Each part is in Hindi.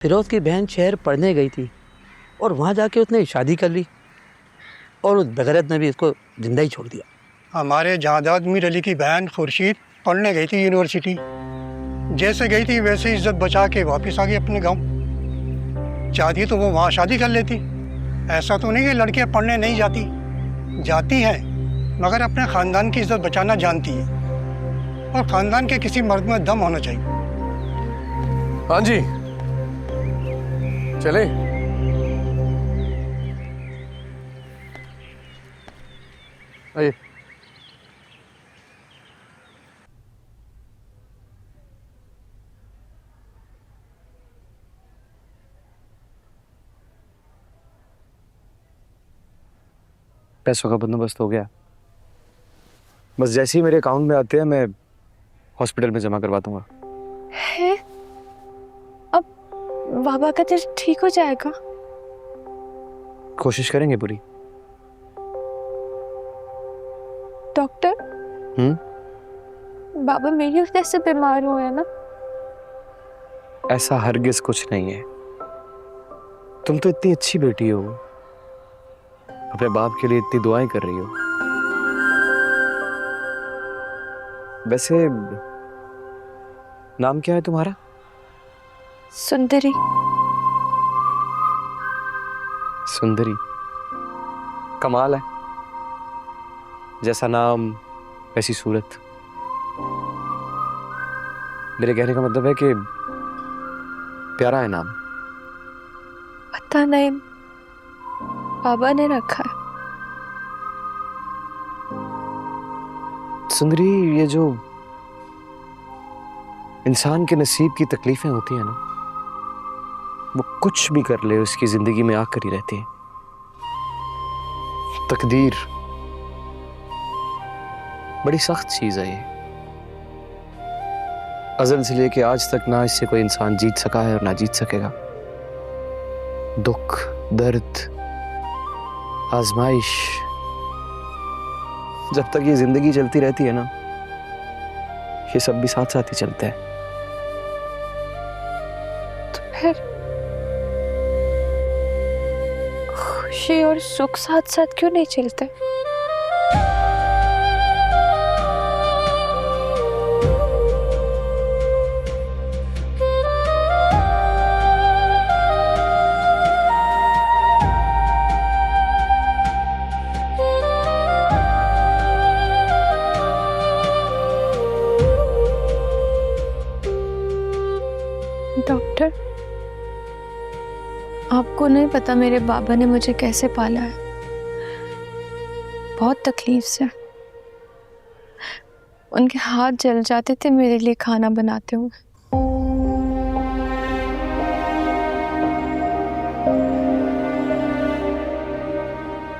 फिरोज की बहन शहर पढ़ने गई थी और वहाँ जाके उसने शादी कर ली और उस बेगैरत ने भी इसको जिंदा ही छोड़ दिया। हमारे जायदाद मीर अली की बहन खुर्शीद पढ़ने गई थी यूनिवर्सिटी। जैसे गई थी वैसे इज्जत बचा के वापस आ गई अपने गांव। चाहती तो वो वहाँ शादी कर लेती। ऐसा तो नहीं कि लड़कियाँ पढ़ने नहीं जाती, जाती हैं, मगर अपने ख़ानदान की इज्जत बचाना जानती है और ख़ानदान के किसी मर्द में दम होना चाहिए। हाँ जी, चले। आइए। पैसों का बंदोबस्त हो गया। बस जैसे ही मेरे अकाउंट में आते हैं मैं हॉस्पिटल में जमा करवा दूंगा। है? अब बाबा का दिल ठीक हो जाएगा? कोशिश करेंगे पूरी। डॉक्टर, बाबा मेरी वजह से बीमार हुए हैं ना? ऐसा हरगिज कुछ नहीं है। तुम तो इतनी अच्छी बेटी हो, अपने बाप के लिए इतनी दुआएं कर रही हो। वैसे नाम क्या है तुम्हारा? सुंदरी। सुंदरी, कमाल है। जैसा नाम वैसी सूरत। मेरे कहने का मतलब है कि प्यारा है नाम। पता नहीं, बाबा ने रखा है। सुंदरी, ये जो इंसान के नसीब की तकलीफें होती हैं ना, वो कुछ भी कर ले उसकी जिंदगी में आकर ही रहती है। तकदीर बड़ी सख्त चीज है। ये अज़ल से लेके आज तक ना इससे कोई इंसान जीत सका है और ना जीत सकेगा। दुख, दर्द, आजमाइश, जब तक ये जिंदगी चलती रहती है ना, ये सब भी साथ साथ ही चलते हैं। तो फिर खुशी और सुख साथ साथ क्यों नहीं चलते? डॉक्टर, आपको नहीं पता मेरे बाबा ने मुझे कैसे पाला है। बहुत तकलीफ से। उनके हाथ जल जाते थे मेरे लिए खाना बनाते हुए।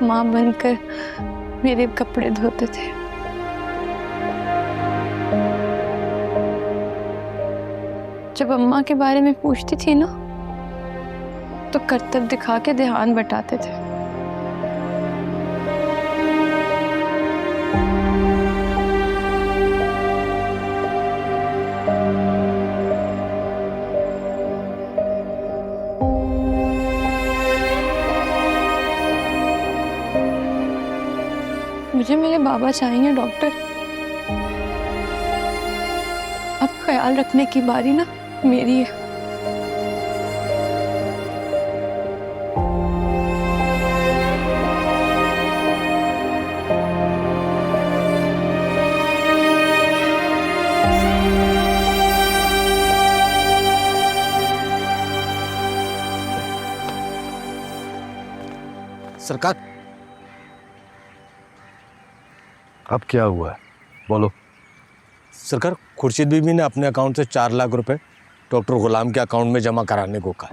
माँ बनकर मेरे कपड़े धोते थे। जब अम्मा के बारे में पूछती थी ना, तो करतब दिखा के ध्यान बटाते थे। मुझे मेरे बाबा चाहिए डॉक्टर। अब ख्याल रखने की बारी ना मेरी है। सरकार, अब क्या हुआ है, बोलो। सरकार, खुर्शीद बीबी ने अपने अकाउंट से 4 लाख रुपए डॉक्टर गुलाम के अकाउंट में जमा कराने को कहा।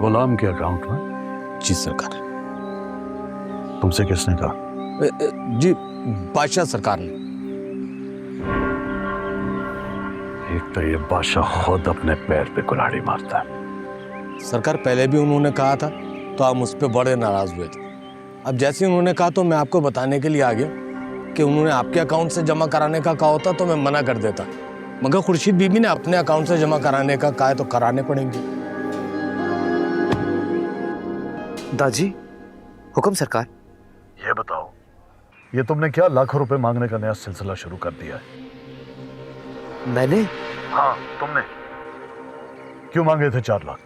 गुलाम के अकाउंट में? जी सरकार। तुमसे किसने कहा? जी बादशाह सरकार ने। एक तो ये बादशाह खुद अपने पैर पे कुल्हाड़ी मारता है। सरकार, पहले भी उन्होंने कहा था तो आप मुझ पर बड़े नाराज हुए थे। अब जैसे उन्होंने कहा तो मैं आपको बताने के लिए आ गया कि उन्होंने आपके अकाउंट से जमा कराने का कहा होता तो मैं मना कर देता, मगर खुर्शीद बीबी ने अपने अकाउंट से जमा कराने का कहा है तो कराने पड़ेंगे। दादी, हुक्म सरकार। ये बताओ, ये तुमने क्या लाखों रुपए मांगने का नया सिलसिला शुरू कर दिया है? मैंने? हाँ तुमने। क्यों मांगे थे 4 लाख?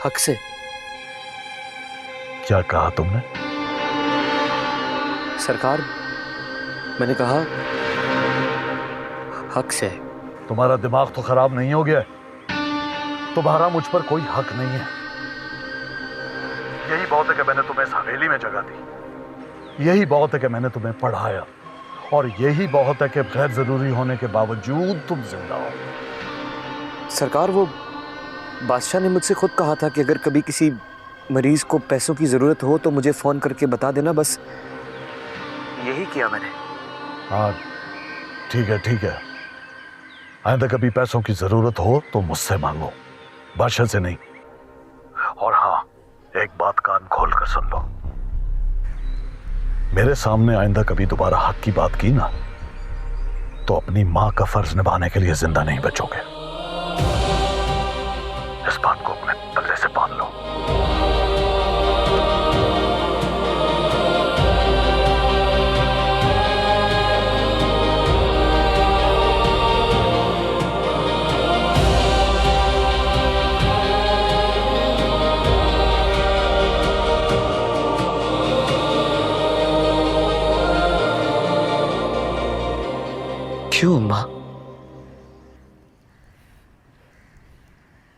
हक से। क्या कहा तुमने? सरकार, मैंने कहा हक से। तुम्हारा दिमाग तो खराब नहीं हो गया है? तुम्हारा मुझ पर कोई हक नहीं है। यही बहुत है कि मैंने तुम्हें इस हवेली में जगह दी, यही बहुत है कि मैंने तुम्हें पढ़ाया, और यही बहुत है कि गैर जरूरी होने के बावजूद तुम जिंदा हो। सरकार, वो बादशाह ने मुझसे खुद कहा था कि अगर कभी किसी मरीज को पैसों की जरूरत हो तो मुझे फोन करके बता देना, बस यही किया मैंने। हाँ ठीक है ठीक है, आइंदा कभी पैसों की जरूरत हो तो मुझसे मांगो, बादशाह से नहीं। और हाँ, एक बात कान खोल कर सुन लो, मेरे सामने आइंदा कभी दोबारा हक की बात की ना तो अपनी मां का फर्ज निभाने के लिए जिंदा नहीं बचोगे। इस बात को अपने पल्ले से बांध लो। क्यों माँ?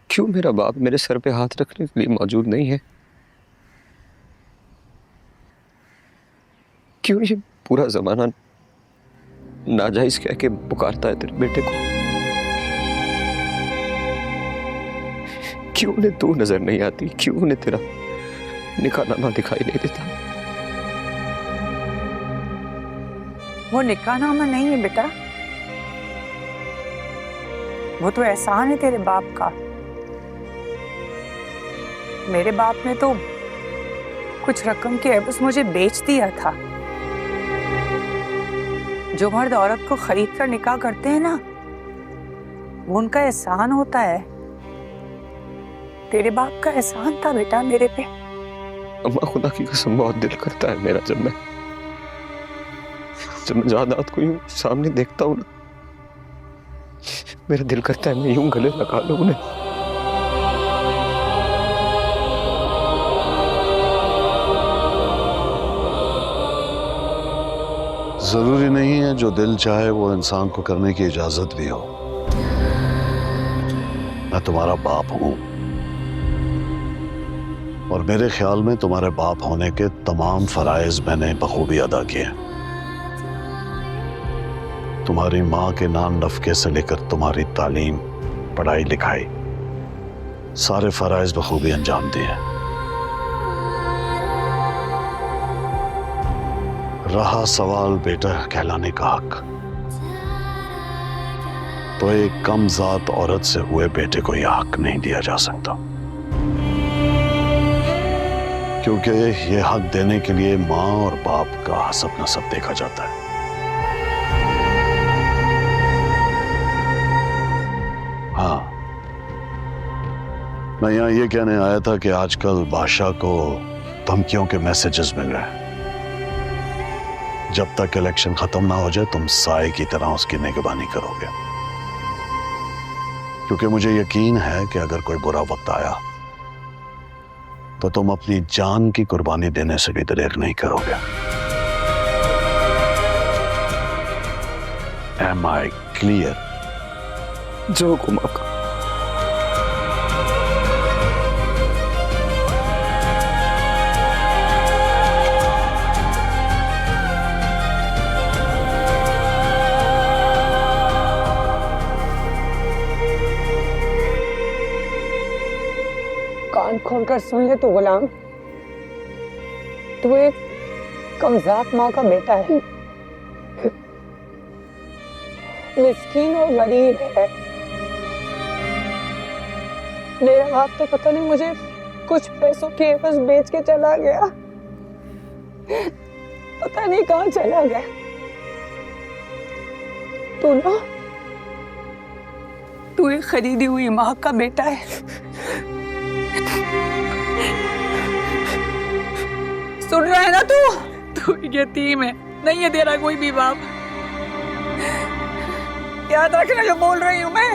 क्यों मेरा बाप मेरे सर पे हाथ रखने के लिए मौजूद नहीं है? क्यों ये पूरा जमाना नाजायज कह के पुकारता है तेरे बेटे को? क्यों उन्हें तू नजर नहीं आती? क्यों उन्हें तेरा निकाहनामा दिखाई नहीं देता? वो निकाहनामा नहीं है बेटा, वो तो एहसान है तेरे बाप का। मेरे बाप ने तो कुछ रकम के एवज मुझे बेच दिया था। जो मर्द औरत को खरीद कर निकाह करते हैं ना, वो उनका एहसान होता है। तेरे बाप का एहसान था बेटा मेरे पे। अम्मा, खुदा की कसम बहुत दिल करता है मेरा, जब मैं जायदाद को यूं सामने देखता हूं ना, मेरा दिल करता है मैं यूं गले लगा लूं उन्हें। जरूरी नहीं है जो दिल चाहे वो इंसान को करने की इजाजत भी हो। मैं तुम्हारा बाप हूं, और मेरे ख्याल में तुम्हारे बाप होने के तमाम फराइज मैंने बखूबी अदा किए। तुम्हारी माँ के नाम नफके से लेकर तुम्हारी तालीम, पढ़ाई लिखाई, सारे फराइज बखूबी अंजाम दिए। रहा सवाल बेटा कहलाने का हक, तो एक कम जात औरत से हुए बेटे को यह हक नहीं दिया जा सकता, क्योंकि यह हक देने के लिए माँ और बाप का हसब नसब देखा जाता है। हाँ, मैं यहाँ ये कहने आया था कि आजकल बादशाह को धमकियों के मैसेजेस मिल रहे हैं। जब तक इलेक्शन खत्म ना हो जाए तुम साए की तरह उसकी निगरानी करोगे, क्योंकि मुझे यकीन है कि अगर कोई बुरा वक्त आया तो तुम अपनी जान की कुर्बानी देने से भी दलेर नहीं करोगे। Am I clear? जो हुक्म आपका। कान खोलकर सुन ले तू गुलाम, तू एक कमजात माँ का बेटा है, मिस्कीन और गरीब है। मेरा बाप तो पता नहीं मुझे कुछ पैसों के एवज बेच के चला गया, पता नहीं कहाँ चला गया। तू ना तू एक खरीदी हुई माँ का बेटा है। सुन रहा है ना तू यतीम है, नहीं है तेरा कोई भी बाप। याद रखना जो बोल रही हूँ मैं।